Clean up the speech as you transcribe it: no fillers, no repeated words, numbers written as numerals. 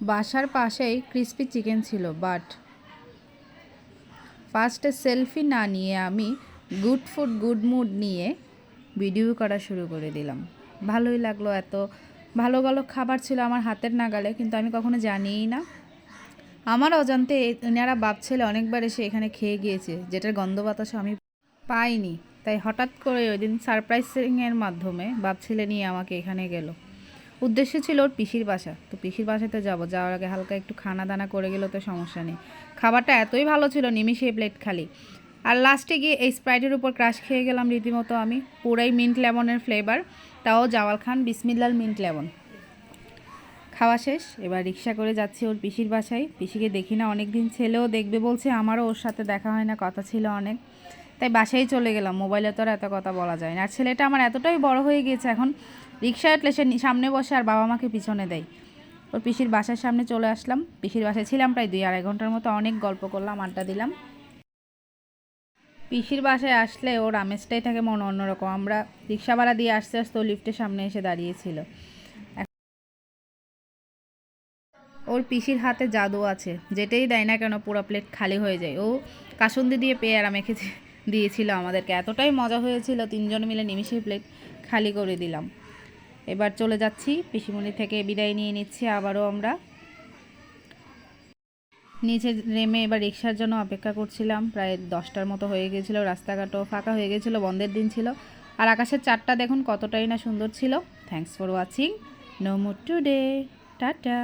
বাসার পাশেই crispy chicken ছিল, বাট ফার্স্টে সেলফি না নিয়ে আমি গুড ফুড গুড মুড নিয়ে ভিডিও করা শুরু করে দিলাম। ভালোই লাগলো, এত ভালো ভালো খাবার ছিল আমার হাতের নাগালে, কিন্তু আমি কখনো জানিই না। আমার অজান্তে এনারা ভাবছিল অনেকবার এসে এখানে খেয়ে গিয়েছে, যেটার গন্ধ বাতাস আমি পাইনি। তাই হঠাৎ করে ওই দিন সারপ্রাইজিংয়ের মাধ্যমে ভাবছিলে নিয়ে আমাকে এখানে গেল। উদ্দেশ্য ছিল ওর পিসির বাসা, তো পিসির বাসাতে যাব, যাওয়ার আগে হালকা একটু খানা দানা করে গেলেও তো সমস্যা নেই। খাবারটা এতই ভালো ছিল, নিমিষে প্লেট খালি। আর লাস্টে গিয়ে এই স্প্রাইটের উপর ক্রাশ খেয়ে গেলাম রীতিমতো আমি, পুরাই মিন্ট লেমনের ফ্লেভার, তাও জাওয়াল খান বিসমিল্লাল মিন্ট লেমন। খাওয়া শেষ, এবার রিক্সা করে যাচ্ছি ওর পিসির বাসায়। পিসিকে দেখি না অনেক দিন, ছেলেও দেখবে বলছে, আমারও ওর সাথে দেখা হয় না, কথা ছিল অনেক, তাই বাসায় চলে গেলাম। মোবাইলে তো আর এত কথা বলা যায় না। আর ছেলেটা আমার এতটাই বড় হয়ে গিয়েছে এখন, রিক্সায় উঠলে সে সামনে বসে আর বাবা মাকে পিছনে দেয়। ওর পিসির বাসার সামনে চলে আসলাম। পিসির বাসায় ছিলাম প্রায় 2-2.5 ঘন্টার মতো, অনেক গল্প করলাম, আড্ডা দিলাম। পিসির বাসায় আসলে ওর আমেজটাই থাকে মনে অন্যরকম। আমরা রিক্সা ভাড়া দিয়ে আস্তে আস্তে ও লিফটের সামনে এসে দাঁড়িয়েছিল। ওর পিসির হাতে জাদু আছে, যেটাই দেয় না কেন পুরো প্লেট খালি হয়ে যায়। ও কাসুন্দি দিয়ে পেয়ারা মেখে দিয়েছিল আমাদেরকে, এতটাই মজা হয়েছিল, 3জন মিলে নিমিশেই প্লেট খালি করে দিলাম। এবার চলে যাচ্ছি, পিসিমণি থেকে বিদায় নিয়ে নিচ্ছি। আবারও আমরা নিচে নেমে এবার রিক্সার জন্য অপেক্ষা করছিলাম। প্রায় 10টার মতো হয়ে গিয়েছিল, রাস্তাঘাটও ফাঁকা হয়ে গেছিলো, বন্ধের দিন ছিল। আর আকাশের চাঁদটা দেখুন কতটাই না সুন্দর ছিল। Thanks for watching, no mood today, tata.